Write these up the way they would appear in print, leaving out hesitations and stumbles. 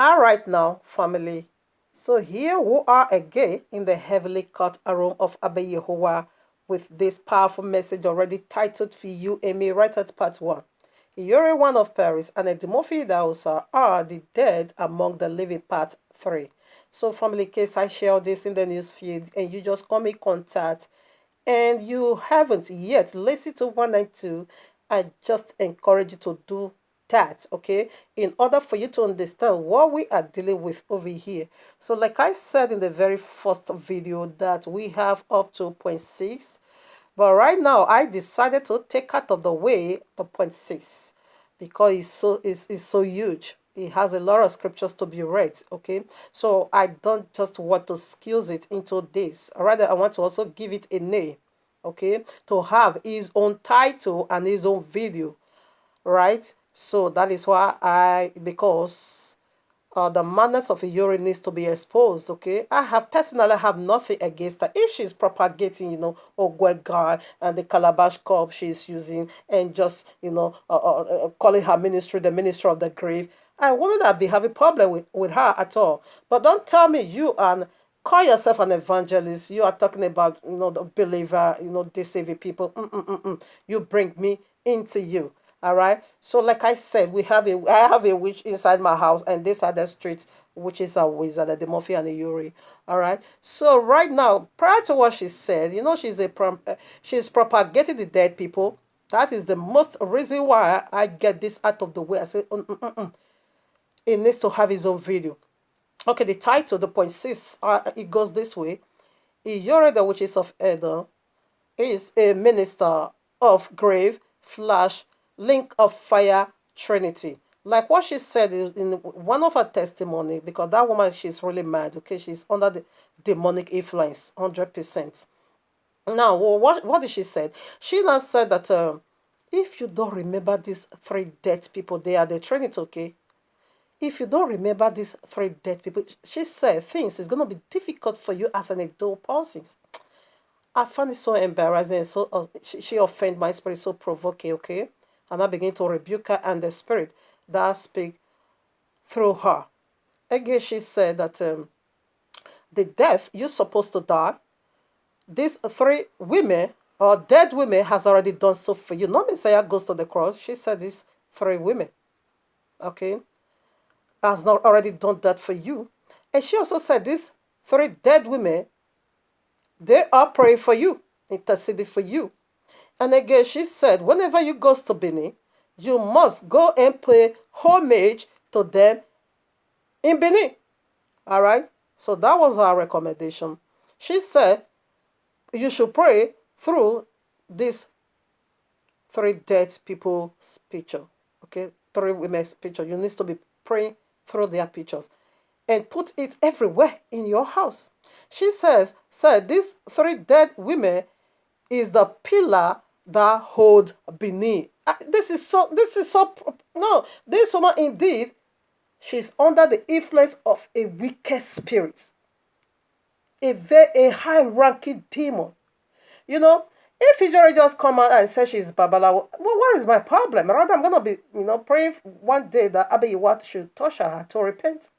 All right now, family. So here we are again in the heavily cut room of Abba Yehovah with this powerful message already titled for you and me right at part 1. You're one of Paris and Edimofi Dausa are the dead among the living part 3. So family, case I share this in the news feed and you just come in contact and you haven't yet listened to 192, I just encourage you to do that, okay, in order for you to understand what we are dealing with over here. So like I said in the very first video that we have up to point 6, but right now I decided to take out of the way the point 6 because it's so huge. It has a lot of scriptures to be read, okay? So I don't just want to squeeze it into this. Rather, I want to also give it a name, okay? To have his own title and his own video, right? So that is why because the madness of a urine needs to be exposed, okay? I have personally have nothing against her. If she's propagating, Ogwega and the Calabash cup she's using and just, calling her ministry the ministry of the grave, I wouldn't have be having problem with her at all. But don't tell me you and call yourself an evangelist. You are talking about, the believer, deceiving people. You bring me into you. All right. So, like I said, I have a witch inside my house, and this are the streets, which is a wizard, the Murphy and the Yuri. All right. So right now, prior to what she said, she's propagating the dead people. That is the most reason why I get this out of the way. I say, it needs to have his own video. Okay, the title, the point 6, it goes this way. Yoreda, which is of Edom, is a minister of grave flash link of fire trinity. Like what she said in one of her testimony, because that woman, she's really mad, okay? She's under the demonic influence, 100%. Now, what did she say? She now said that if you don't remember these 3 dead people, they are the trinity, okay? If you don't remember these 3 dead people, she said things is going to be difficult for you as an adult person. I found it so embarrassing. So she offended my spirit, so provoking, okay? And I begin to rebuke her and the spirit that speak through her. Again, she said that the death you're supposed to die, these 3 women or dead women has already done so for you. Not Messiah goes to the cross. She said these 3 women, okay, has not already done that for you. And she also said these 3 dead women, they are praying for you, interceding for you. And again, she said, whenever you go to Benin, you must go and pay homage to them in Benin. All right? So that was her recommendation. She said, you should pray through these 3 dead people's picture. Okay? 3 women's picture. You need to be praying through their pictures and put it everywhere in your house. She said these 3 dead women is the pillar that hold Benin. No, this woman indeed, she's under the influence of a wicked spirit, a high-ranking demon. If Ijori just come out and say she's Babala, well, what is my problem? Rather, I'm gonna be, praying one day that Abiyiwat should touch her to repent.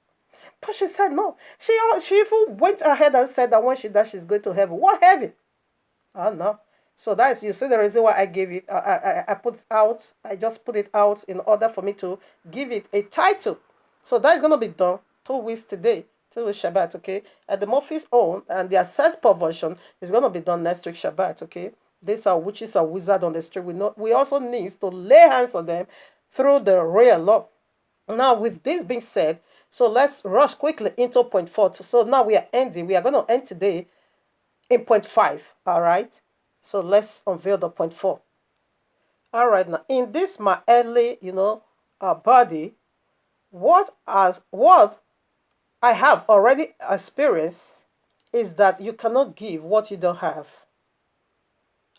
But she said no. She even went ahead and said that when she does, she's going to heaven. What heaven? Oh no. So that's, you see, the reason why I gave it. I just put it out in order for me to give it a title. So that is gonna be done 2 weeks today. 2 weeks Shabbat, okay. At the Murphy's own and the access version is gonna be done next week Shabbat, okay. These are witches are wizards on the street. We also need to lay hands on them through the royal law. Now, with this being said, so let's rush quickly into point 4. So now we are ending. We are going to end today in point 5. All right. So let's unveil the point 4. All right. Now, in this my early, body, what I have already experienced is that you cannot give what you don't have.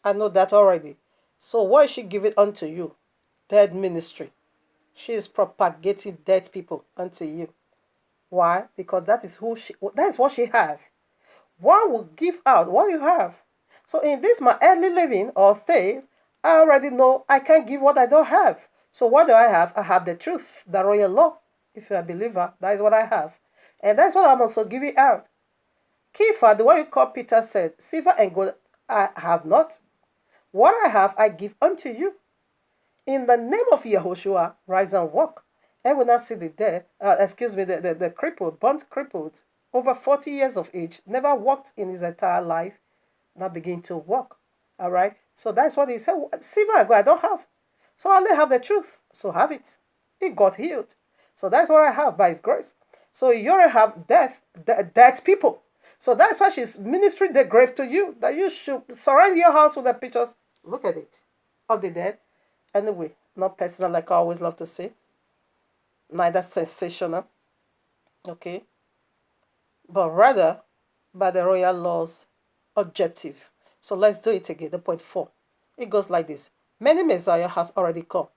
I know that already. So why should give it unto you? Dead ministry. She is propagating dead people unto you. Why? Because that is what she have. One will give out what you have. So in this my early living or stage, I already know I can't give what I don't have. So what do? I have the truth, the royal law. If you're a believer, that is what I have. And that's what I'm also giving out. Kepha, the one you call Peter, said, silver and gold I have not. What I have, I give unto you. In the name of Yahushua, rise and walk. And will not see the dead, the crippled, burnt crippled, over 40 years of age, never walked in his entire life, now begin to walk. All right? So that's what he said. Silver and gold I don't have. So I only have the truth. So have it. He got healed. So that's what I have by his grace. So you already have dead people. So that's why she's ministering the grave to you, that you should surround your house with the pictures. Look at it. Of the dead. Anyway, not personal like I always love to say. Neither sensational. Okay. But rather by the royal laws objective. So let's do it again. The point 4. It goes like this. Many Messiah has already come.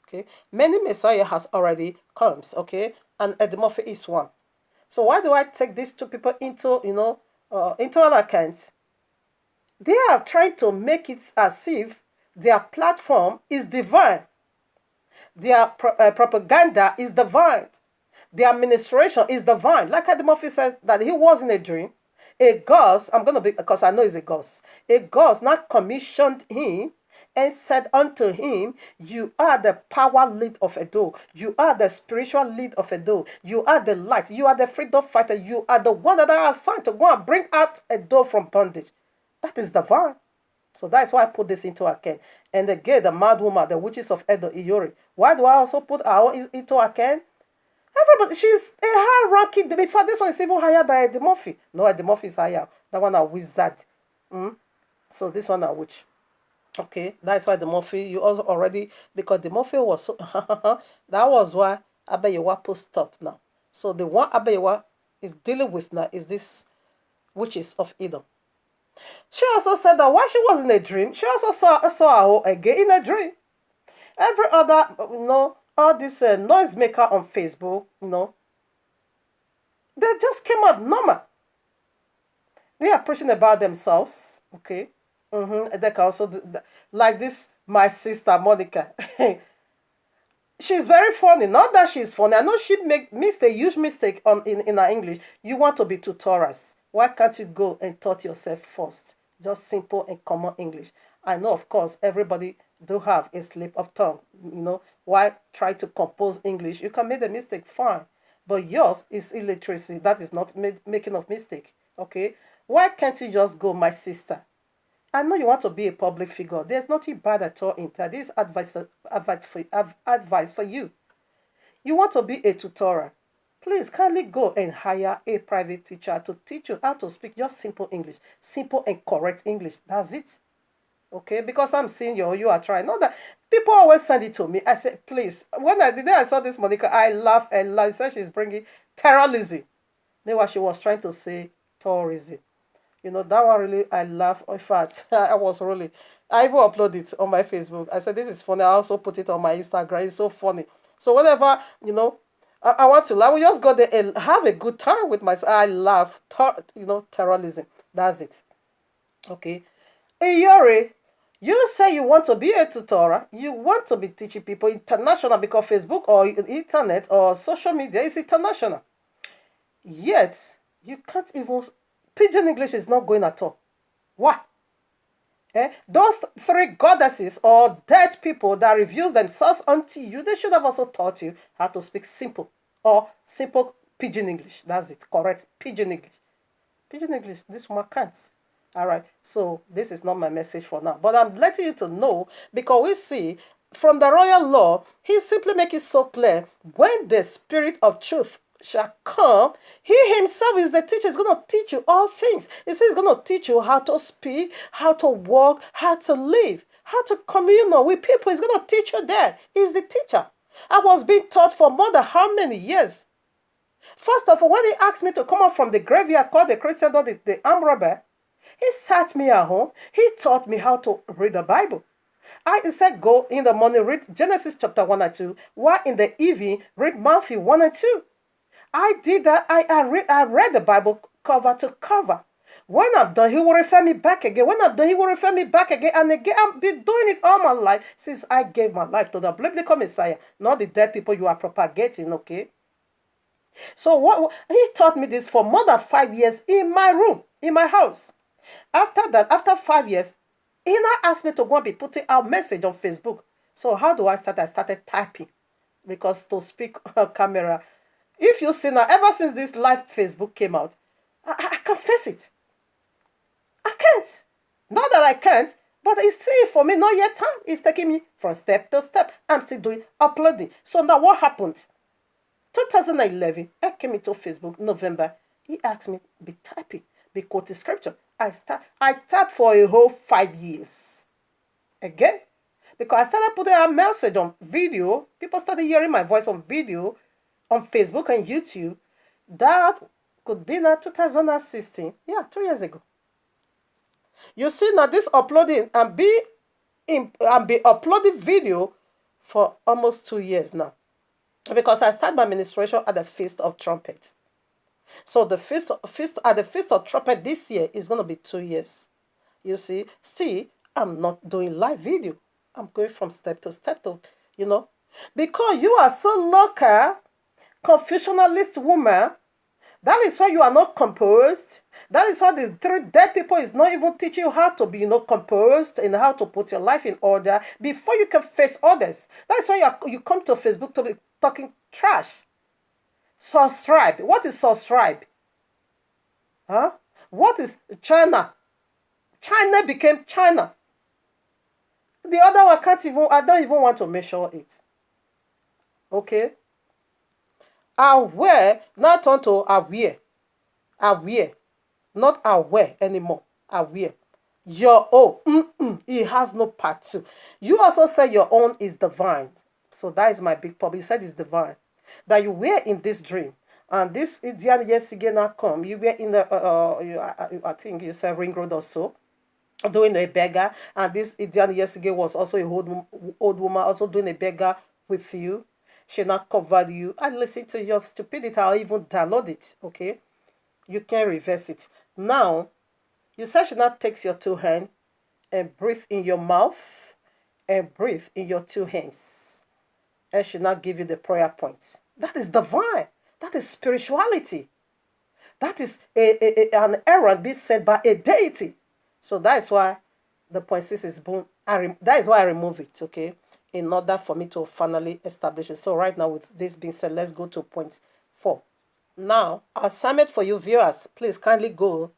Okay. Many Messiah has already comes. Okay. And Eddie Murphy is one. So why do I take these two people into, into an account? They are trying to make it as if their platform is divine. Their propaganda is divine. Their administration is divine. Like Eddie Murphy said that he was in a dream. A ghost, because I know it's a ghost. A ghost not commissioned him and said unto him, you are the power lead of Edo. You are the spiritual lead of Edo. You are the light. You are the freedom fighter. You are the one that are assigned to go and bring out Edo from bondage. That is divine. So that's why I put this into account. And again, the mad woman, the witches of Edo, Iyori. Why do I also put our own into account? Everybody, she's a high ranking. Before this one is even higher than Eddie Murphy. No, Eddie Murphy is higher. That one a wizard. So this one a witch. Okay, that's why the Murphy, you also already, because the Murphy was so, that was why Abayewa put stop now. So the one Abayewa is dealing with now is this witches of Edom. She also said that while she was in a dream, she also saw her again in a dream. Every other, all this noisemaker on Facebook, they just came out normal. They are preaching about themselves, okay? They can also do that. Like this, my sister Monica. She's very funny. Not that she's funny. I know she make huge mistake in her English. You want to be tutorials. Why can't you go and taught yourself first? Just simple and common English. I know, of course, everybody do have a slip of tongue. Why try to compose English? You can make a mistake, fine. But yours is illiteracy. That is not making of mistake. Okay? Why can't you just go, my sister? I know you want to be a public figure. There's nothing bad at all in that. This is advice for you. You want to be a tutor. Please kindly go and hire a private teacher to teach you how to speak just simple English. Simple and correct English. That's it. Okay? Because I'm seeing you are trying. Not that people always send it to me. I said, please. When I saw this Monica, I laughed and laughed. Said she's bringing terrorism. Maybe what she was trying to say, tourism. That one really, I laugh. In fact, I even uploaded it on my Facebook. I said, this is funny. I also put it on my Instagram. It's so funny. So whenever, I want to laugh, we just go there and have a good time with myself. I laugh. Terrorism. That's it. Okay. Iyori, you say you want to be a tutor. You want to be teaching people international because Facebook or internet or social media is international. Yet, you can't even... Pidgin English is not going at all. Why? Those 3 goddesses or dead people that reveal themselves unto you, they should have also taught you how to speak simple or simple Pidgin English. That's it. Correct. Pidgin English. Pidgin English, this one can't. All right. So this is not my message for now. But I'm letting you to know because we see from the royal law, he simply makes it so clear when the spirit of truth shall come, he himself is the teacher. He's going to teach you all things. He says he's going to teach you how to speak, how to walk, how to live, how to commune with people. He's going to teach you that. He's the teacher. I was being taught for more than how many years? First of all, when he asked me to come out from the graveyard called the Christian, the armed robber, he sat me at home. He taught me how to read the Bible. I said, go in the morning, read Genesis chapter 1 and 2, while in the evening, read Matthew 1 and 2. I did that. I read the Bible cover to cover. When I'm done, he will refer me back again. When I'm done, he will refer me back again and again. I've been doing it all my life since I gave my life to the biblical Messiah, not the dead people you are propagating, okay? So he taught me this for more than 5 years in my room, in my house. After that, after 5 years, he now asked me to go and be putting out message on Facebook. So how do I start? I started typing because to speak on camera. If you see now, ever since this live Facebook came out, I can face it. I can't. Not that I can't, but it's still for me not yet time. It's taking me from step to step. I'm still doing uploading. So now what happened? 2011, I came into Facebook, November. He asked me, be typing, be quoting scripture. I typed for a whole 5 years. Again, because I started putting a message on video. People started hearing my voice on video on Facebook and YouTube. That could be now 2016. Yeah, 2 years ago. You see now this uploading and be uploading video for almost 2 years now. Because I started my ministration at the Feast of Trumpets. So the feast at the Feast of Trumpet this year is going to be 2 years. You see, still, I'm not doing live video. I'm going from step to step because you are so local, confusionalist woman. That is why you are not composed. That is why the 3 dead people is not even teaching you how to be, composed and how to put your life in order before you can face others. That is why you come to Facebook to be talking trash. Subscribe. What is subscribe? Huh? What is China? China became China. The other one I don't even want to measure it. Okay? Aware, now turn to aware. Aware. Not aware anymore. Aware. Your own. It has no part two. You also say your own is divine. So that is my big problem. You said it's divine. That you were in this dream. And this Indian yesterday now come. You were in the, I think you said Ring Road or so. Doing a beggar. And this Indian yesterday was also a old woman also doing a beggar with you. She not covered you. And listen to your stupidity. I'll even download it. Okay? You can reverse it. Now, you said she not takes your 2 hands and breathe in your mouth and breathe in your 2 hands. And she not give you the prayer points. That is divine. That is spirituality. That is an errand being sent by a deity. So that is why the point 6 is boom. That is why I remove it, okay? In order for me to finally establish it. So right now, with this being said, let's go to point 4. Now, assignment for you viewers. Please kindly go.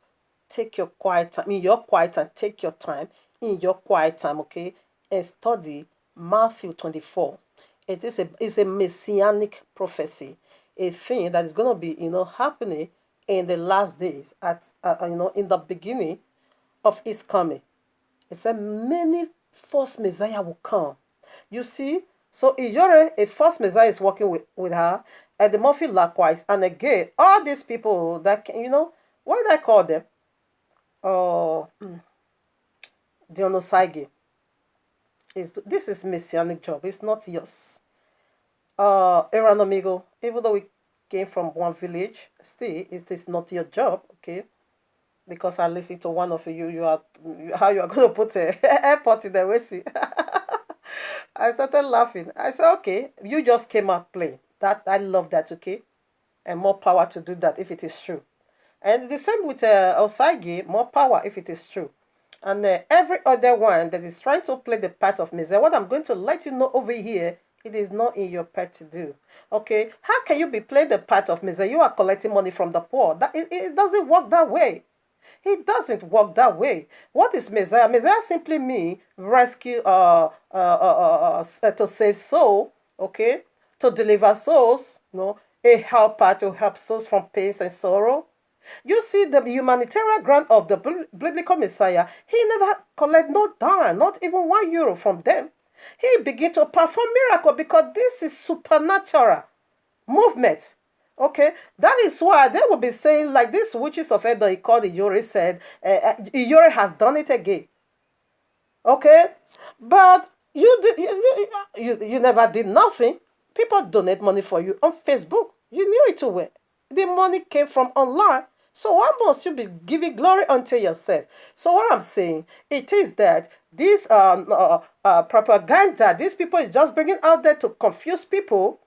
Take your quiet time. In your quiet time, take your time. In your quiet time, okay? And study Matthew 24. It's a messianic prophecy, a thing that is going to be, happening in the last days, in the beginning of his coming. It said many false messiah will come. You see, so Iyore, a false messiah, is working with her, and the Murphy likewise, and again, all these people that what do I call them? Dionosage. This is messianic job. It's not yours. Aaron Amigo, even though we came from one village, still, it is not your job, okay? Because I listen to one of how you are going to put an airport in the West. I started laughing. I said, okay, you just came out playing. That I love that, okay? And more power to do that if it is true. And the same with Osage, more power if it is true. And every other one that is trying to play the part of Messiah, what I'm going to let you know over here, it is not in your part to do. Okay? How can you be playing the part of Messiah? You are collecting money from the poor. It doesn't work that way. It doesn't work that way. What is Messiah? Messiah simply means rescue, to save soul, okay? To deliver souls, a helper to help souls from pain and sorrow. You see, the humanitarian grant of the biblical Messiah, he never collect no dime, not even €1 from them. He begin to perform miracle because this is supernatural movement. Okay, that is why they will be saying like this witches of Edom, he called Iyore, said, Iyore has done it again. Okay, but you never did nothing. People donate money for you on Facebook. You knew it too well. The money came from online. So why must you be giving glory unto yourself? So what I'm saying, it is that this propaganda, these people is just bringing out there to confuse people.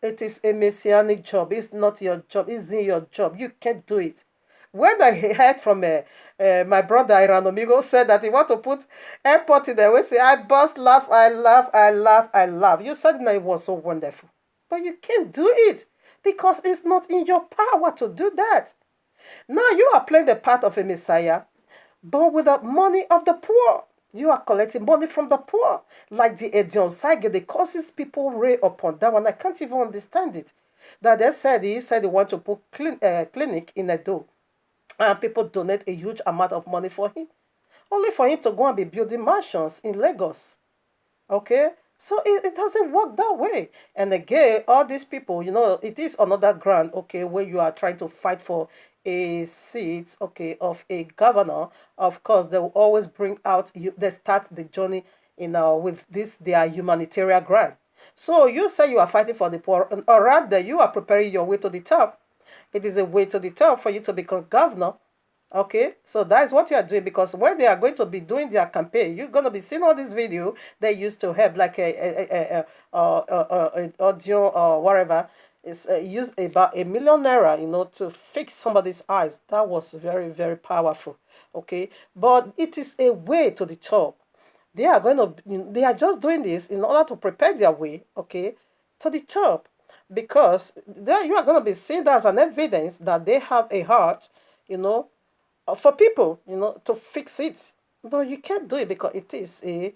It is a messianic job. It's not your job. It's in your job. You can't do it. When I heard from my brother Iranomigo said that he want to put airport in there, we say, I burst laugh, I laugh, I laugh, I laugh. You said that it was so wonderful. But you can't do it because it's not in your power to do that. Now you are playing the part of a Messiah, but with the money of the poor. You are collecting money from the poor. Like the Edion Sage, the causes people ray upon that one. I can't even understand it. That he said he want to put clinic in Edo. And people donate a huge amount of money for him. Only for him to go and be building mansions in Lagos. Okay? So it doesn't work that way. And again, all these people, it is another ground, okay, where you are trying to fight for a seat, okay, of a governor. Of course, they will always bring out, they start the journey, with this, their humanitarian grant. So you say you are fighting for the poor, or rather, you are preparing your way to the top. It is a way to the top for you to become governor. Okay, so that is what you are doing, because when they are going to be doing their campaign, you're going to be seeing all these videos they used to have, like a audio or whatever. It's used about £1 million, to fix somebody's eyes. That was very, very powerful. Okay, but it is a way to the top. They are just doing this in order to prepare their way, okay, to the top, because there you are going to be seen as an evidence that they have a heart, for people, to fix it. But you can't do it because it is a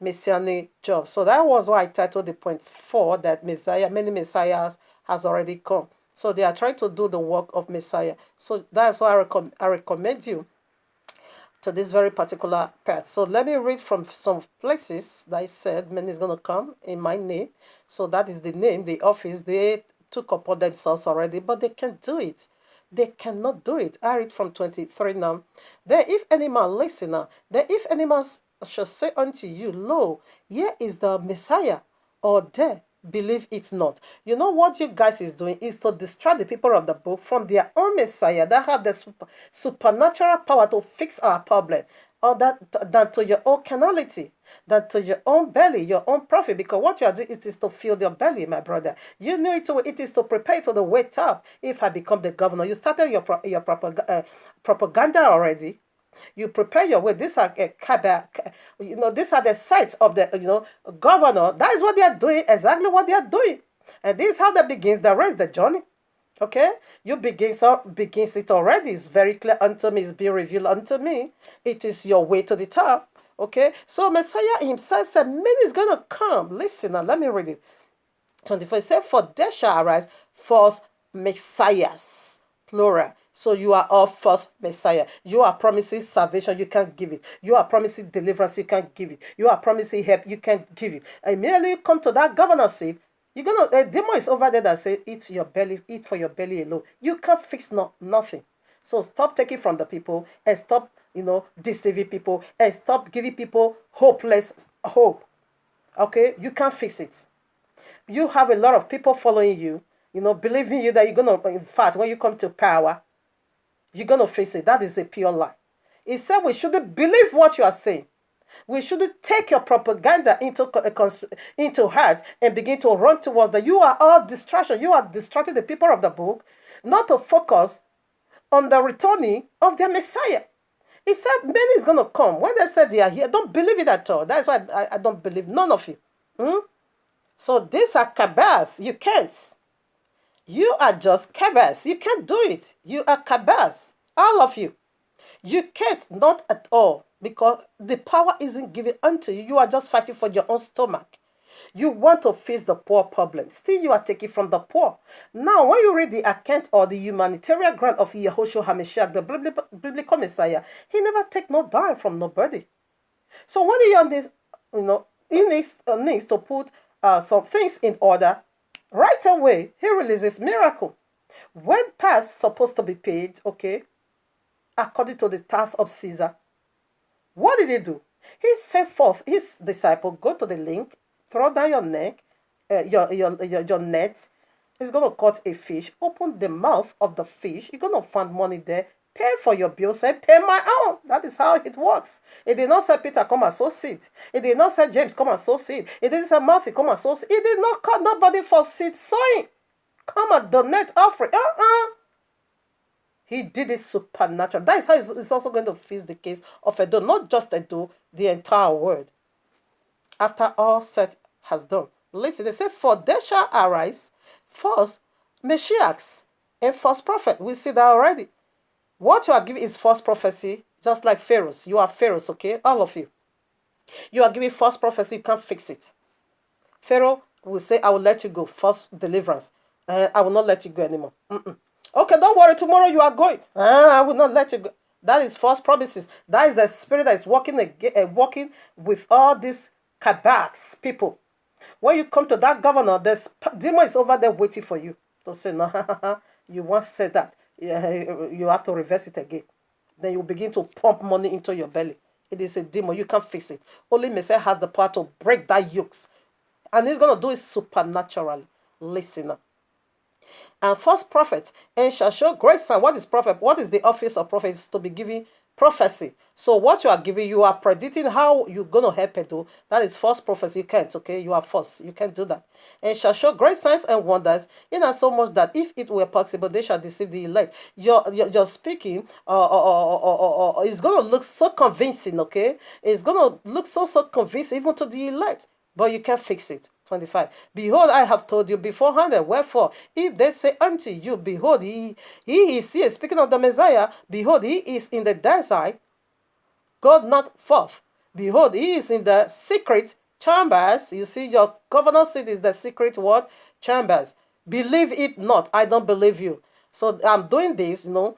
messianic job. So that was why I titled the point 4 that many messiahs has already come. So they are trying to do the work of Messiah. So that's why I recommend you to this very particular part. So let me read from some places that I said many is going to come in my name. So that is the name, the office they took upon themselves already, but they can't do it. They cannot do it. I read from 23 now. Then if any man listen now, then if any man shall say unto you, lo, here is the Messiah, or there, believe it not. You know what you guys is doing is to distract the people of the book from their own Messiah that have the supernatural power to fix our problem, or than to your own carnality, than to your own belly, your own profit. Because what you are doing is to fill your belly, my brother. You know it is to prepare to the way top. If I become the governor, you started your propaganda already. You prepare your way. These are these are the sites of the governor. That is what they are doing. Exactly what they are doing, and this is how that begins the race, the journey. Okay, you begins it already. It's very clear unto me. It's being revealed unto me. It is your way to the top. Okay, so Messiah himself said, "Man is gonna come." Listen now. Let me read it. 24 said, "For there shall arise false messiahs," plural. So you are all false messiah. You are promising salvation, you can't give it. You are promising deliverance, you can't give it. You are promising help, you can't give it. And immediately you come to that governor's seat, you're gonna a demon is over there that say, "Eat your belly, eat for your belly alone." You can't fix nothing. So stop taking from the people and stop, deceiving people and stop giving people hopeless hope. Okay, you can't fix it. You have a lot of people following you, believing you that you're gonna. In fact, when you come to power, you're going to face it. That is a pure lie. He said we shouldn't believe what you are saying. We shouldn't take your propaganda into heart and begin to run towards that. You are all distraction. You are distracting the people of the book not to focus on the returning of their Messiah. He said many is going to come. When they said they are here, don't believe it at all. That's why I don't believe none of you. So these are cabals. You can't. You are just cabals. You can't do it. You are cabals. All of you. You can't, not at all, because the power isn't given unto you. You are just fighting for your own stomach. You want to face the poor problem. Still, you are taking from the poor. Now, when you read the account or the humanitarian grant of Yahushua HaMashiach, the biblical Messiah, he never take no dime from nobody. So when he on this, he needs to put some things in order. Right away, he releases miracle. When tax supposed to be paid, okay, according to the tax of Caesar, what did he do? He sent forth his disciple, go to the link, throw down your neck, your net. He's going to cut a fish, open the mouth of the fish. You're going to find money there, pay for your bills and pay my own. That is how it works. It did not say, Peter, come and sow seed. It did not say, James, come and sow seed. It didn't say, Matthew, come and sow seed. It did not call nobody for seed sowing. Come and donate offering. He did it supernatural. That is how it's also going to fix the case of Edo, not just Edo, the entire world. After all Seth has done. Listen, they say, for there shall arise false Messiahs and false prophet. We see that already. What you are giving is false prophecy, just like pharaohs. You are pharaohs, okay? All of you. You are giving false prophecy, you can't fix it. Pharaoh will say, I will let you go. False deliverance. I will not let you go anymore. Okay, don't worry, tomorrow you are going. I will not let you go. That is false promises. That is a spirit that is working with all these kabaks people. When you come to that governor, the demon is over there waiting for you to say, no, you once said that. You have to reverse it again. Then you begin to pump money into your belly. It is a demon. You can't fix it. Only Messiah has the power to break that yokes. And he's going to do it supernaturally. Listen up. And false prophet and shall show great sign. What is prophet? What is the office of prophet? Is to be giving prophecy. So what you are giving, you are predicting how you're going to help it do. That is false prophecy. You can't, okay? You are false. You can't do that. And shall show great signs and wonders, in as so much that if it were possible, they shall deceive the elect. Your speaking is going to look so convincing, okay? It's going to look so convincing even to the elect. But you can't fix it. 25. Behold, I have told you beforehand, and wherefore, if they say unto you, behold, he is here, speaking of the Messiah, behold, he is in the desert, go not forth. Behold, he is in the secret chambers. You see, your governor seat is the secret what? Chambers. Believe it not. I don't believe you. So I'm doing this, to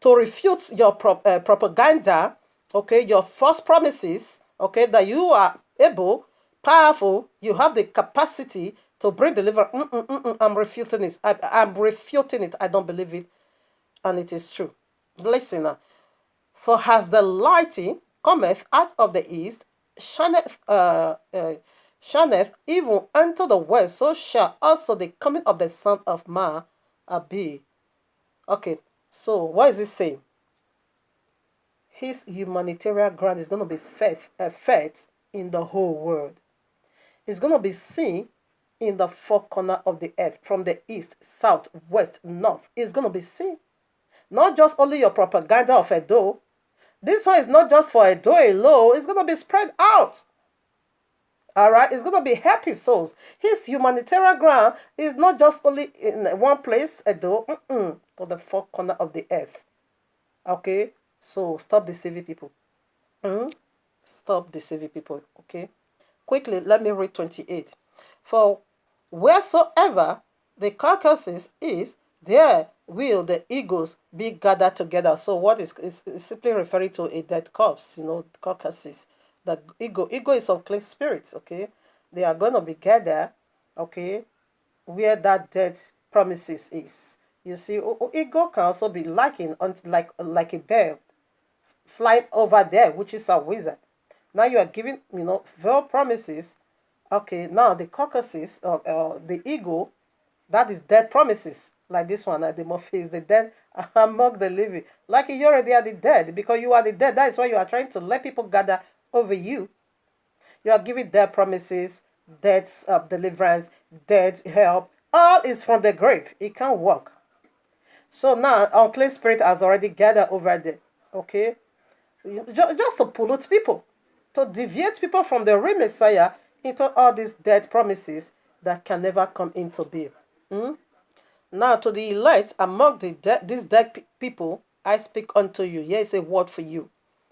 refute your propaganda, okay, your false promises, okay, that you are able, powerful, you have the capacity to bring deliverance. I'm refuting it. I'm refuting it. I don't believe it. And it is true. Listen, for as the lighting cometh out of the east, shineth even unto the west, so shall also the coming of the Son of Man be. Okay, so what is it saying? His humanitarian grant is going to be fed in the whole world. It's going to be seen in the four corners of the earth, from the east, south, west, north. It's going to be seen. Not just only your propaganda of Edo. This one is not just for Edo alone. It's going to be spread out. All right? It's going to be happy souls. His humanitarian grant is not just only in one place, Edo, to the four corners of the earth. Okay? So stop deceiving people. Stop deceiving people. Okay? Quickly, let me read 28. For wheresoever the carcasses is, there will the eagles be gathered together. So what is simply referring to a dead corpse, carcasses. The ego is unclean spirits, okay? They are going to be gathered, okay, where that dead promises is. You see, ego can also be likened like a bird flying over there, which is a wizard. Now you are giving, veiled promises. Okay, now the carcasses of the ego, that is dead promises. Like this one, the Morphe is the dead among the living. Like you already are the dead, because you are the dead. That is why you are trying to let people gather over you. You are giving dead promises, dead deliverance, dead help. All is from the grave. It can't work. So now, unclean spirit has already gathered over there. Okay? Just to pollute people. To deviate people from the real Messiah into all these dead promises that can never come into being. Now to the elect among these dead people, I speak unto you. Here is a word for you.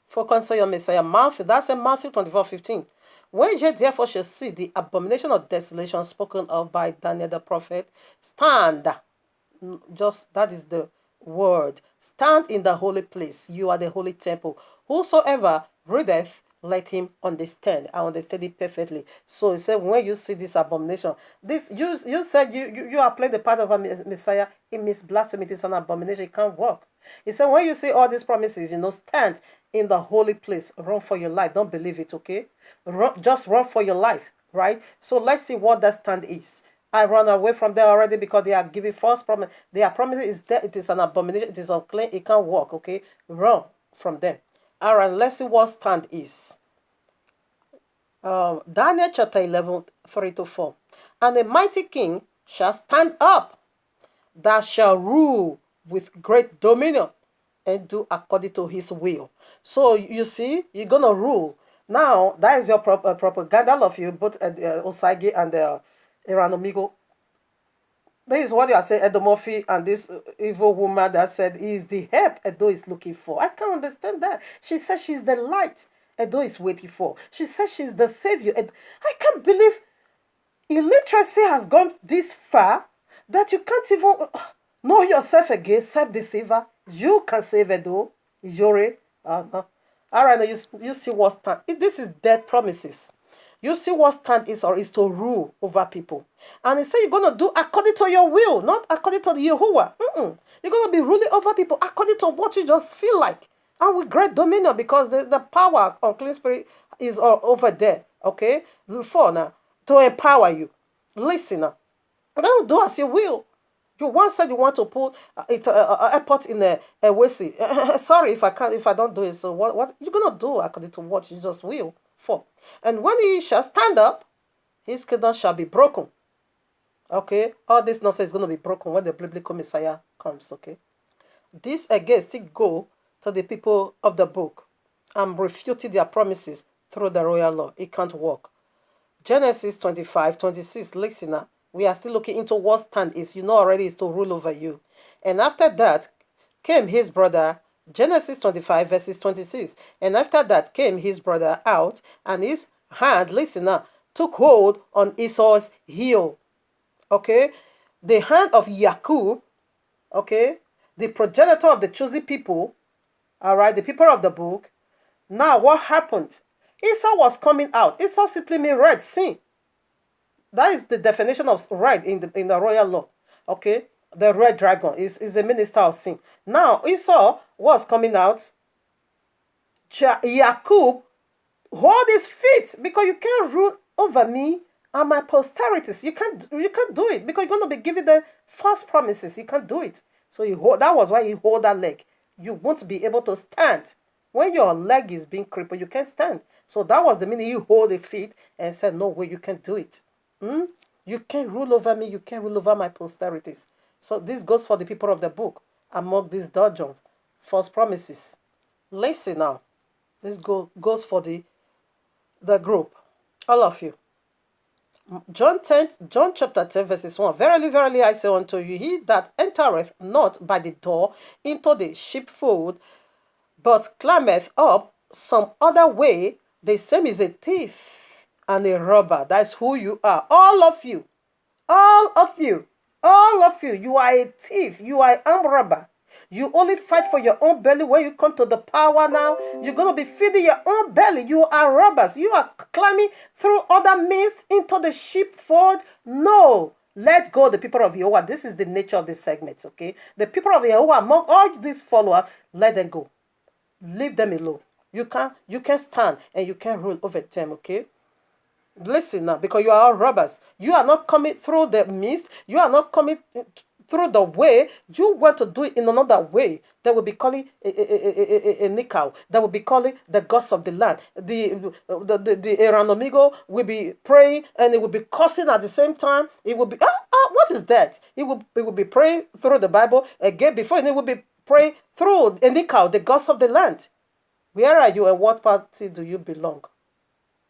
For concern your Messiah. Matthew, that's in Matthew 24:15. When ye therefore shall see the abomination of desolation spoken of by Daniel the prophet, stand. Just that is the word. Stand in the holy place. You are the holy temple. Whosoever readeth, let him understand. I understand it perfectly. So he said, when you see this abomination, this you said you are playing the part of a Messiah. It means blasphemy. It is an abomination. It can't work. He said, when you see all these promises, stand in the holy place. Run for your life. Don't believe it, okay? Just run for your life, right? So let's see what that stand is. I run away from them already because they are giving false promise. Their promise is that it is an abomination, it is unclean, it can't work, okay? Run from them. All right, let's see what stand is. Daniel chapter 11, 3 to 4. And a mighty king shall stand up that shall rule with great dominion and do according to his will. So you see, you're going to rule. Now, that is your propaganda of you, both Osage and Iranomigo. This is what you are saying, Edomorphy and this evil woman that said he is the help Edo is looking for. I can't understand that. She says she's the light Edo is waiting for. She says she's the savior. I can't believe illiteracy has gone this far that you can't even know yourself again, self-deceiver. You can save Edo. Yore. No. All right, now you see what stand. This is dead promises. You see what stand is or is to rule over people. And he said you're going to do according to your will, not according to the Yahuwah. You're going to be ruling over people according to what you just feel like. And with great dominion because the power of clean spirit is over there. Okay? For now, to empower you. Listen now. Don't do as you will. You once said you want to put airport in a Wesi. Sorry if I don't do it. So what you're gonna do according to what you just will for? And when he shall stand up, his kingdom shall be broken. Okay, all this nonsense is gonna be broken when the biblical Messiah comes. Okay, this again still go to the people of the book. I'm refuting their promises through the royal law. It can't work. Genesis 25:26. Listen now. We are still looking into what stand is. You know already is to rule over you. And after that came his brother, Genesis 25 verses 26. And after that came his brother out, and his hand, listen now, took hold on Esau's heel. Okay? The hand of Jacob, okay? The progenitor of the chosen people, all right, the people of the book. Now what happened? Esau was coming out. Esau simply means red, sin. That is the definition of right in the royal law. Okay? The red dragon is a minister of sin. Now, Esau was coming out. Jacob hold his feet because you can't rule over me and my posterities. You can't do it because you're going to be giving them false promises. You can't do it. So that was why he hold that leg. You won't be able to stand. When your leg is being crippled, you can't stand. So that was the meaning he hold the feet and said, no way, you can't do it. You can't rule over me. You can't rule over my posterities. So this goes for the people of the book among these dungeons, false promises. Listen now. This goes for the group. All of you. John chapter 10 verses 1. Verily, verily, I say unto you, he that entereth not by the door into the sheepfold, but climbeth up some other way, the same is a thief and a robber. That's who you are. All of you. All of you. All of you. You are a thief. You are an armed robber. You only fight for your own belly. When you come to the power now, you're going to be feeding your own belly. You are robbers. You are climbing through other means into the sheepfold. No. Let go the people of Yahweh. This is the nature of this segment, okay? The people of Yahweh, among all these followers, let them go. Leave them alone. You can stand and you can rule over them, okay? Listen now, because you are all robbers. You are not coming through the mist. You are not coming through the way. You want to do it in another way. That will be calling a nikau. That will be calling the gods of the land. The Iranomigo will be praying and it will be cursing at the same time. It will be, what is that? It will be praying through the Bible again before, and it will be praying through a nikau, the gods of the land. Where are you and what party do you belong?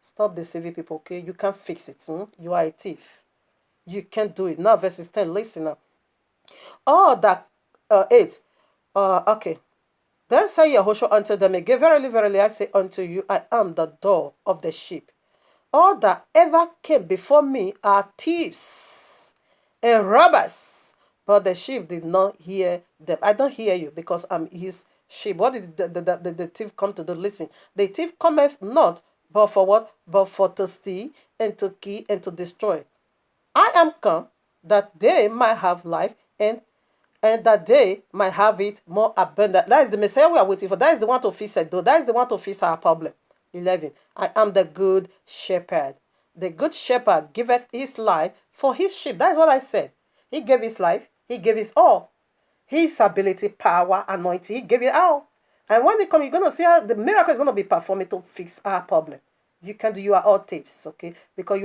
Stop deceiving people, okay? You can't fix it. You are a thief. You can't do it. Now, verses 10, listen up. All that, 8. Okay. Then say Yahushua unto them again, verily, verily, I say unto you, I am the door of the sheep. All that ever came before me are thieves and robbers, but the sheep did not hear them. I don't hear you because I'm his sheep. What did the thief come to do? Listen, the thief cometh not, but for what? But for to steal and to kill and to destroy. I am come that they might have life and that they might have it more abundant. That is the Messiah we are waiting for. That is the one to fix it, though. That is the one to fix our problem. 11. I am the good shepherd. The good shepherd giveth his life for his sheep. That is what I said. He gave his life. He gave his all. His ability, power, anointing. He gave it all. And when they come, you're going to see how the miracle is going to be performed to fix our problem. You can do your all tips, okay? Because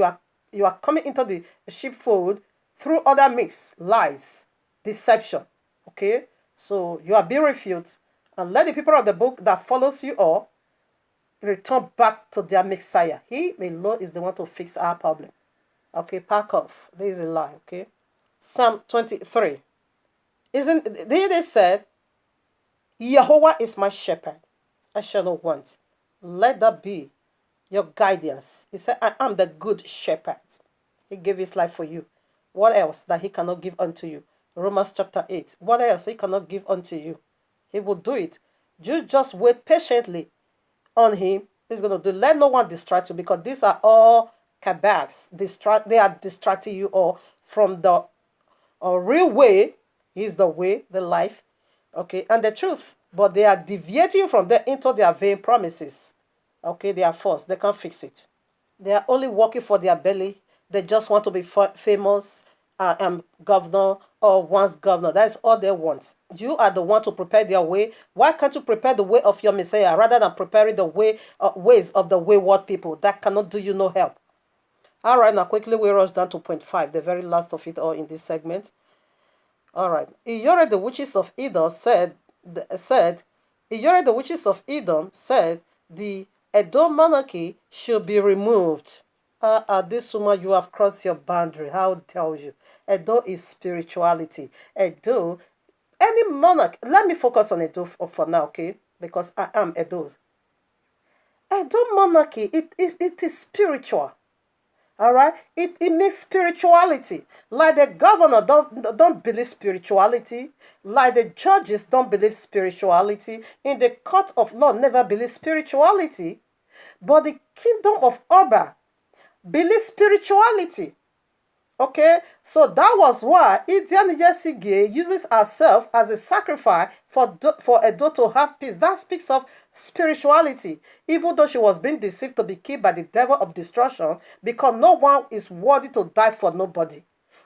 you are coming into the sheepfold through other mix, lies, deception, okay? So you are being refused. And let the people of the book that follows you all return back to their Messiah. He, the Lord, is the one to fix our problem. Okay, pack off. This is a lie, okay? Psalm 23. Isn't they said, Jehovah is my shepherd, I shall not want. Let that be your guidance. He said, I am the good shepherd. He gave his life for you. What else that he cannot give unto you? Romans chapter 8. What else he cannot give unto you? He will do it. You just wait patiently on him. He's going to do. Let no one distract you, because these are all kabaks. They are distracting you all from the real way. He's the way, the life, okay, and the truth. But they are deviating you from there into their vain promises. Okay, they are false. They can't fix it. They are only working for their belly. They just want to be famous, governor or once governor. That is all they want. You are the one to prepare their way. Why can't you prepare the way of your Messiah rather than preparing the ways of the wayward people? That cannot do you no help. All right, now quickly we rush down to point 5, the very last of it all in this segment. All right. Iyore, the witches of Edom said, Iyore, the witches of Edom said, the Edom monarchy should be removed. This woman, you have crossed your boundary. How dare you? Edom is spirituality. Edom, any monarch, let me focus on Edom for now, okay? Because I am Edom. Edom monarchy, it is spiritual. All right, it means spirituality. Like the governor don't believe spirituality. Like the judges don't believe spirituality. In the court of law, never believe spirituality. But the kingdom of Oba believes spirituality. Okay, so that was why Idian Yesige uses herself as a sacrifice for Edo to have peace. That speaks of spirituality. Even though she was being deceived to be killed by the devil of destruction, because no one is worthy to die for nobody.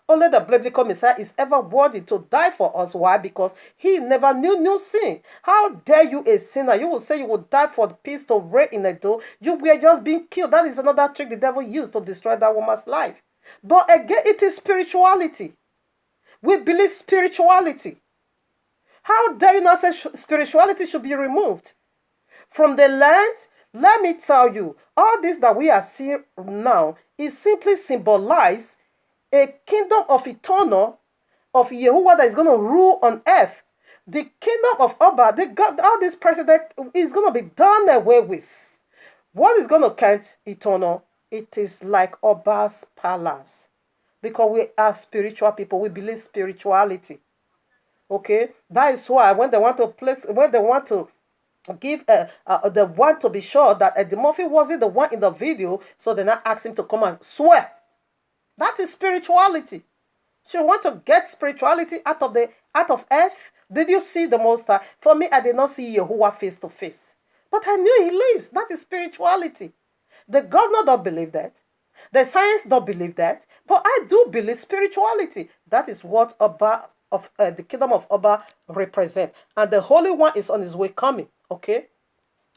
Only the biblical Messiah is ever worthy to die for us. Why? Because he never knew sin. How dare you, a sinner? You will say you will die for the peace to reign in Edo. You were just being killed. That is another trick the devil used to destroy that woman's life. But again, it is spirituality. We believe spirituality. How dare you not say spirituality should be removed from the land? Let me tell you, all this that we are seeing now is simply symbolize a kingdom of eternal, of Yehovah that is going to rule on earth. The kingdom of Oba, all this precedent is going to be done away with. What is going to count eternal? It is like Oba's palace. Because we are spiritual people. We believe spirituality. Okay? That is why when they want to give they want to be sure that Eddie Murphy wasn't the one in the video, so they're not asking him to come and swear. That is spirituality. So you want to get spirituality out of earth? Did you see the Most High? For me, I did not see Yahuwah face to face. But I knew he lives. That is spirituality. The governor don't believe that. The science don't believe that. But I do believe spirituality. That is what Oba of the kingdom of Oba represent. And the Holy One is on his way coming. Okay?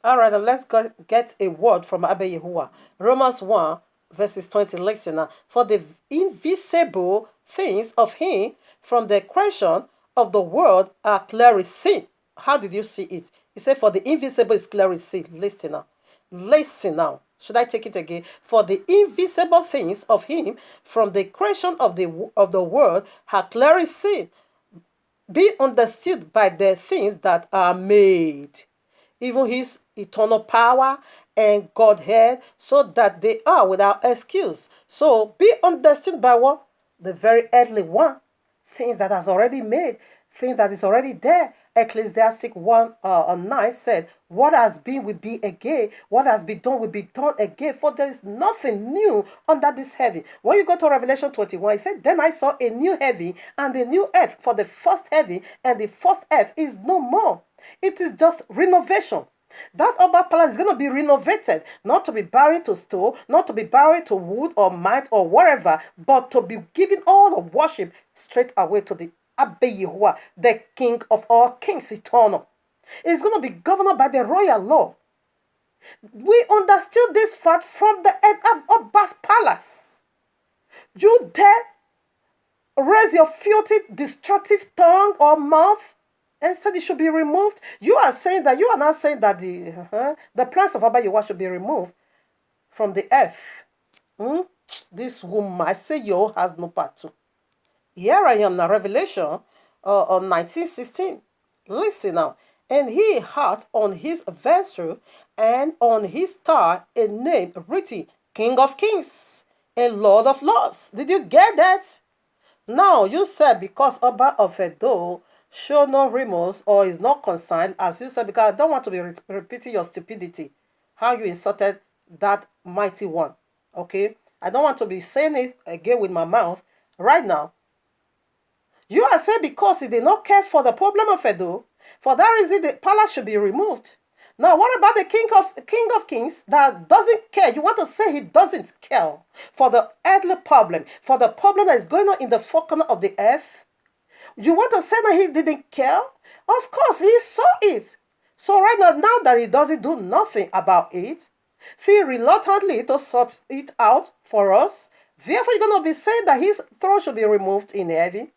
All right, now let's get a word from Abba Yahuwah. Romans 1, verses 20. Listen now. For the invisible things of him from the creation of the world are clearly seen. How did you see it? He said, for the invisible is clearly seen. Listen now. Listen now. Should I take it again? For the invisible things of him from the creation of the world are clearly seen, be understood by the things that are made, even his eternal power and Godhead, so that they are without excuse. So be understood by what? The very earthly one. Things that has already made, things that is already there. Ecclesiastic 1:9 said, what has been will be again, what has been done will be done again, for there is nothing new under this heaven. When you go to Revelation 21, it said, then I saw a new heaven and a new earth, for the first heaven and the first earth is no more. It is just renovation. That Oba palace is going to be renovated, not to be buried to stone, not to be buried to wood or mite or whatever, but to be given all the worship straight away to the Abba Yehovah, the King of all kings, eternal. It's going to be governed by the royal law. We understood this fact from the Oba's palace. You dare raise your filthy, destructive tongue or mouth and said it should be removed? You are not saying that the plans of Abba Yehovah should be removed from the earth. This woman, I say, has no part to. Here I am now, Revelation on 19:16. Listen now. And he had on his vesture and on his star a name written, King of Kings and Lord of Lords. Did you get that? Now, you said because Oba of Edo show no remorse or is not concerned, as you said, because I don't want to be repeating your stupidity, how you insulted that mighty one. Okay? I don't want to be saying it again with my mouth right now. You are saying because he did not care for the problem of Edo, for that reason the palace should be removed. Now, what about the King of Kings that doesn't care? You want to say he doesn't care for the earthly problem, for the problem that is going on in the four corners of the earth? You want to say that he didn't care? Of course, he saw it. So right now that he doesn't do nothing about it, feel reluctantly to sort it out for us, therefore you're going to be saying that his throne should be removed in heaven?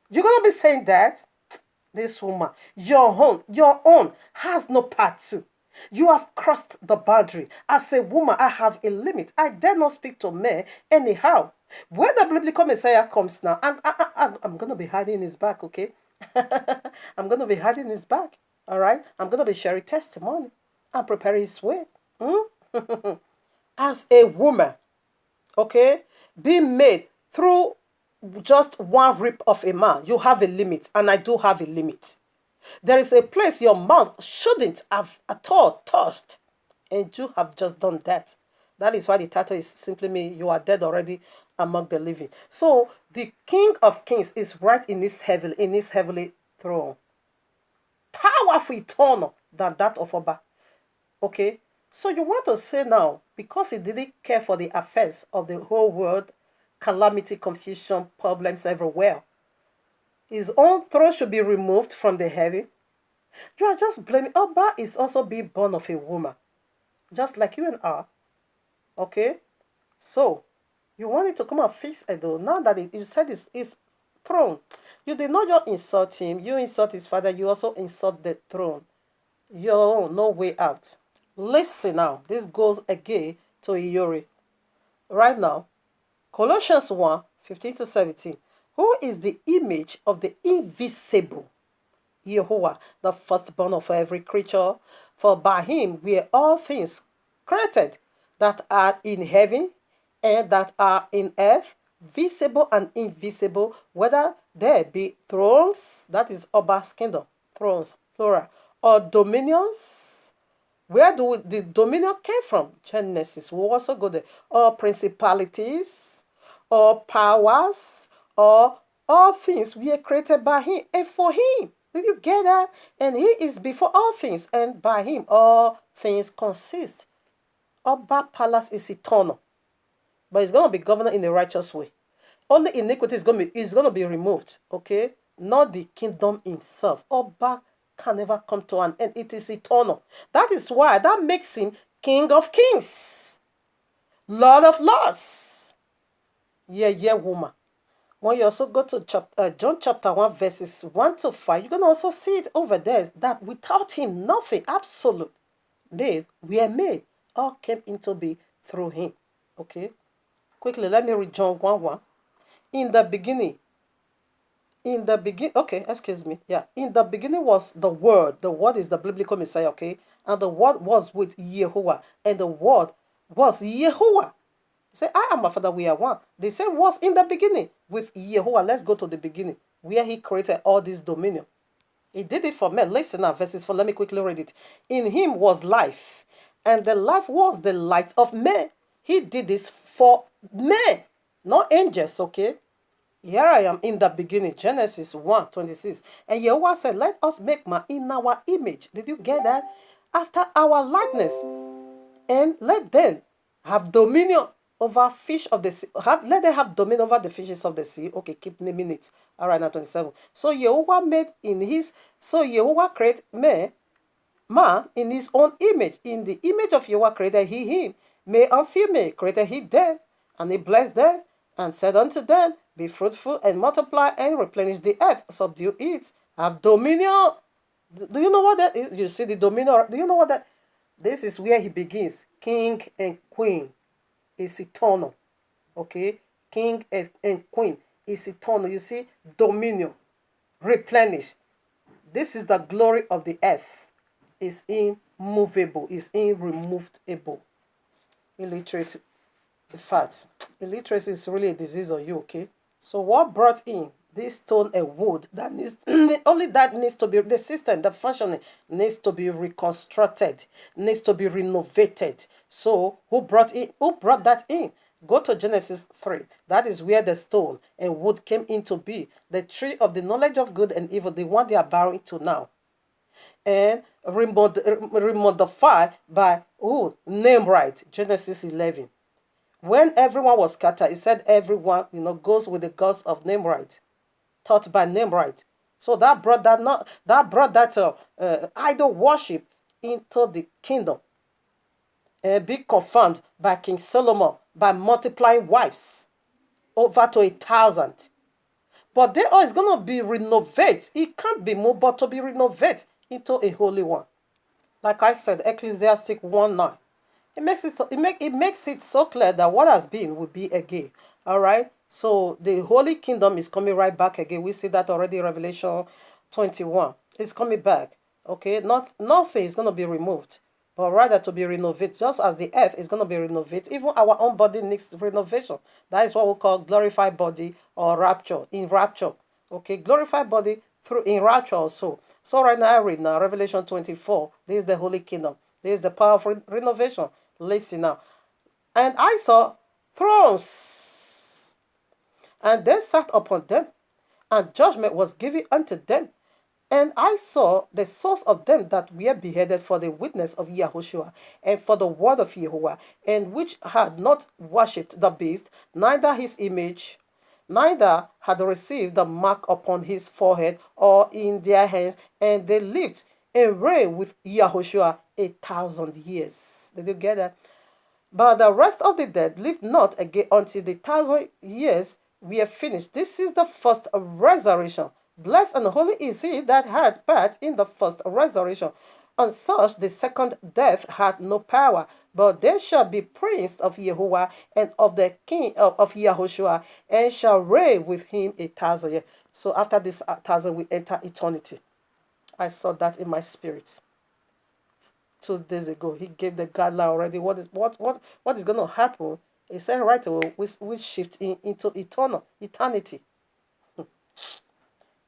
You're going to be saying that? This woman, your own has no part to. You have crossed the boundary. As a woman, I have a limit. I dare not speak to men anyhow. When the biblical Messiah comes now, and I'm going to be hiding his back, okay? I'm going to be hiding his back, all right? I'm going to be sharing testimony and preparing his way. As a woman, okay, being made through just one rib of a man, you have a limit, and I do have a limit. There is a place your mouth shouldn't have at all touched, and you have just done that. That is why the title is simply me, you are dead already among the living. So the King of Kings is right in his heavenly throne. Powerful, eternal than that of Oba. Okay? So you want to say now, because he didn't care for the affairs of the whole world, calamity, confusion, problems everywhere, his own throne should be removed from the heaven? You are just blaming. Oba is also being born of a woman, just like you and I. Okay? So, you wanted to come and fix Edo. Now that you said his throne, you did not just insult him, you insult his father, you also insult the throne. Yo, no way out. Listen now, this goes again to Iyori. Right now, Colossians 1:15-17. Who is the image of the invisible Yehovah, the firstborn of every creature? For by him were all things created, that are in heaven and that are in earth, visible and invisible, whether there be thrones, that is Oba's kingdom, thrones, plural, or dominions. Where do the dominion came from? Genesis. We'll also go there. Or principalities, or powers, or all things were created by him and for him. Did you get that? And he is before all things, and by him all things consist. Oba palace is eternal, but it's going to be governed in a righteous way. Only iniquity is going to be removed, okay? Not the kingdom himself. Oba can never come to an end. It is eternal. That is why that makes him King of Kings, Lord of Lords. Yeah, woman. When you also go to John chapter 1, verses 1-5, you're going to also see it over there, that without him, nothing, absolute, made, we are made, all came into being through him. Okay? Quickly, let me read John 1:1. In the beginning, okay, excuse me. Yeah, in the beginning was the Word. The Word is the biblical Messiah, okay? And the Word was with Yehovah, and the Word was Yehovah. Say, I am my Father, we are one. The same was in the beginning with Yehovah. Let's go to the beginning, where he created all this dominion. He did it for men. Listen now, verses 4. Let me quickly read it. In him was life, and the life was the light of men. He did this for men, not angels, okay? Here I am in the beginning, Genesis 1:26. And Yahweh said, let us make man in our image. Did you get that? After our likeness. And let them have dominion over fish of the sea. Let them have dominion over the fishes of the sea. Okay, keep naming it. All right, now 27. So Yahweh made in his, so Yahweh created man in his own image. In the image of Yahweh created he him. Male and female created he them. And he blessed them and said unto them, be fruitful and multiply and replenish the earth. Subdue it. Have dominion. Do you know what that is? You see the dominion. Do you know what that? This is where he begins. King and queen is eternal. Okay? King and queen is eternal. You see, dominion, replenish. This is the glory of the earth. It's immovable. It's irremovable. Illiterate facts. Illiteracy is really a disease on you, okay? So what brought in this stone and wood that needs only that needs to be the system, the functioning needs to be reconstructed, needs to be renovated. So who brought that in? Go to Genesis 3. That is where the stone and wood came into be. The tree of the knowledge of good and evil, the one they are bowing to now. And remodified by who? Nimrod, Genesis 11. When everyone was scattered, it said everyone, goes with the gods of Nimrod, taught by Nimrod. So that brought that idol worship into the kingdom, and be confirmed by King Solomon by multiplying wives over to 1,000. But they are going to be renovated. It can't be moved, but to be renovated into a holy one. Like I said, Ecclesiastic 1:9. It makes it so clear that what has been will be again. All right. So the holy kingdom is coming right back again. We see that already in Revelation 21. It's coming back. Okay. Nothing is going to be removed, but rather to be renovated, just as the earth is going to be renovated. Even our own body needs renovation. That is what we call glorified body or rapture. In rapture. Okay. Glorified body through in rapture also. So right now I read now Revelation 24. This is the holy kingdom. This is the power of renovation. Listen now. And I saw thrones, and they sat upon them, and judgment was given unto them. And I saw the souls of them that were beheaded for the witness of Yahushua, and for the word of Yahuwah, and which had not worshipped the beast, neither his image, neither had received the mark upon his forehead or in their hands, and they lived and reigned with Yahushua 1,000 years. Did you get that? But the rest of the dead lived not again until the 1,000 years were finished. This is the first resurrection. Blessed and holy is he that had part in the first resurrection. On such the second death had no power, but they shall be prince of Yahuwah and of the king of Yahushua, and shall reign with him 1,000 years. So after this 1,000 we enter eternity. I saw that in my spirit 2 days ago. He gave the guideline already. What is going to happen? He said right away we shift into eternity.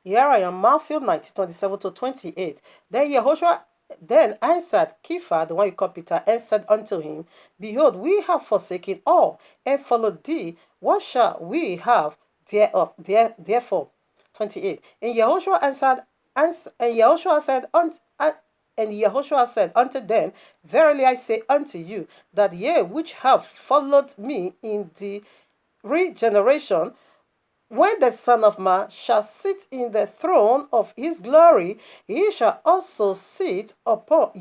Here I am, Matthew 19:27-28. Then Yehoshua then answered Kepha, the one you call Peter, and said unto him, behold, we have forsaken all and followed thee. What shall we have therefore? 28. And Yehoshua answered, and Yehoshua said unto them, verily I say unto you, that ye which have followed me in the regeneration, when the Son of Man shall sit in the throne of his glory, he shall also sit upon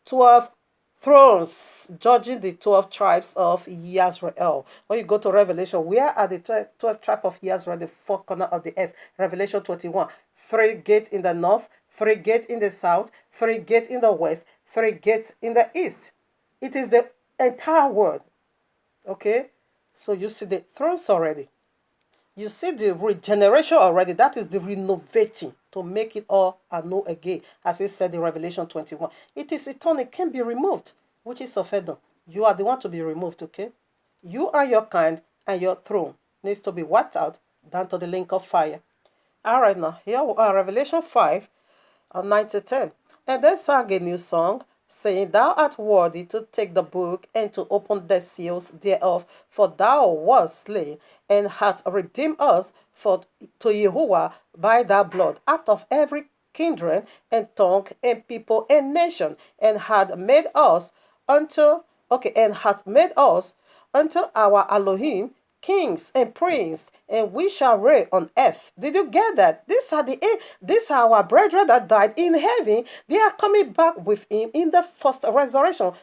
12 thrones, judging the 12 tribes of Yisrael. When you go to Revelation, where are the 12 tribes of Yisrael, the four corners of the earth? Revelation 21. 3 gates in the north, 3 gates in the south, 3 gates in the west, 3 gates in the east. It is the entire world. Okay? So you see the thrones already. You see the regeneration already. That is the renovating to make it all anew again. As it said in Revelation 21. It is eternal. It can be removed. Which is of Edom. You are the one to be removed, okay? You and your kind and your throne needs to be wiped out down to the lake of fire. Alright now. Here we are. Revelation 5, 9-10. And they sang a new song, saying, Thou art worthy to take the book and to open the seals thereof, for thou wast slain, and hast redeemed us for to Yahuwah by thy blood out of every kindred and tongue and people and nation, and had made us unto and hath made us unto our Elohim kings and priests, and we shall reign on earth. Did you get that? These are our brethren that died in heaven. They are coming back with him in the first resurrection,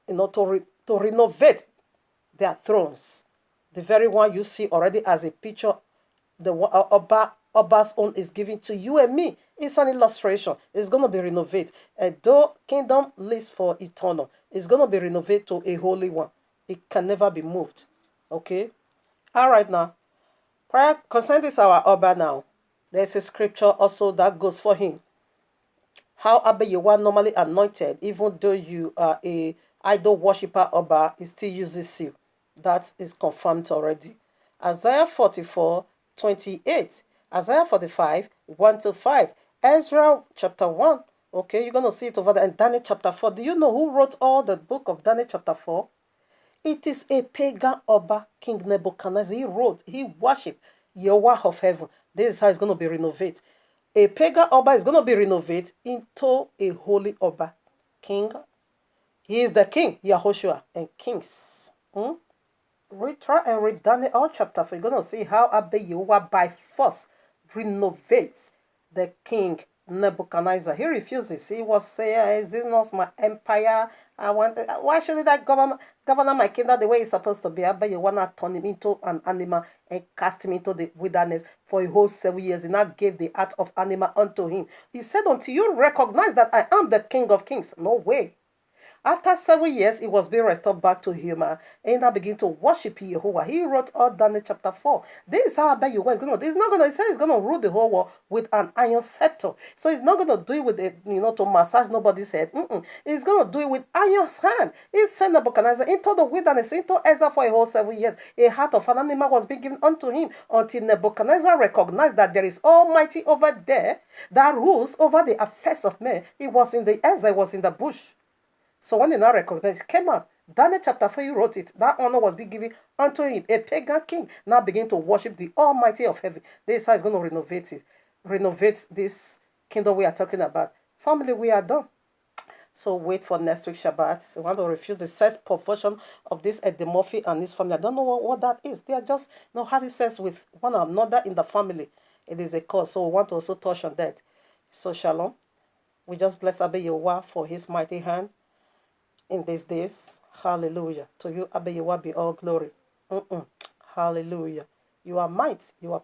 to renovate their thrones. The very one you see already as a picture, the Oba's own is given to you and me. It's an illustration. It's going to be renovated. Though kingdom lives for eternal, it's going to be renovated to a holy one. It can never be moved. Okay? All right now. Prior concern is our Oba now. There's a scripture also that goes for him. How Abba you are normally anointed, even though you are a idol worshipper Oba, he still uses you. That is confirmed already. Isaiah 44:28, Isaiah 45, 1 to 5, Ezra chapter 1. Okay, you're going to see it over there. And Daniel chapter 4. Do you know who wrote all the book of Daniel chapter 4? It is a pagan Oba, King Nebuchadnezzar. He worshipped Yahweh of heaven. This is how it's going to be renovated. A pagan Oba is going to be renovated into a holy Oba, king. He is the king, Yahushua, and kings. Try and read Daniel all chapter 4. You're going to see how Abba Yahweh by force renovates the king Nebuchadnezzar. He refuses. He was saying, "Is this not my empire? Why should I govern my kingdom the way it's supposed to be?" Abba Yahweh turn him into an animal and cast him into the wilderness for a whole 7 years. He now gave the heart of animal unto him. He said, "Until you recognize that I am the King of Kings." No way. After 7 years, he was being restored back to human, and he now began to worship Jehovah. He wrote all Daniel chapter 4. This is how I bet you what he's going to do. He's not going to, he said he's going to rule the whole world with an iron scepter. So he's not going to do it with, to massage nobody's head. He's going to do it with iron's hand. He sent Nebuchadnezzar into the wilderness, into exile for a whole 7 years. A heart of an animal was being given unto him until Nebuchadnezzar recognized that there is Almighty over there that rules over the affairs of men. He was in the exile, he was in the bush. So when he now recognized, came out. Daniel chapter 4, he wrote it. That honor was being given unto him. A pagan king now began to worship the Almighty of heaven. This is how he's going to renovate it. Renovate this kingdom we are talking about. Family, we are done. So wait for next week Shabbat. So I want to refuse the sex perversion of this Edemorphy and his family. I don't know what that is. They are just having sex with one another in the family. It is a cause. So we want to also touch on that. So shalom. We just bless Abba Yahweh for his mighty hand in these days. Hallelujah. To you, Abba Yahweh, be all glory. Hallelujah. You are might. You are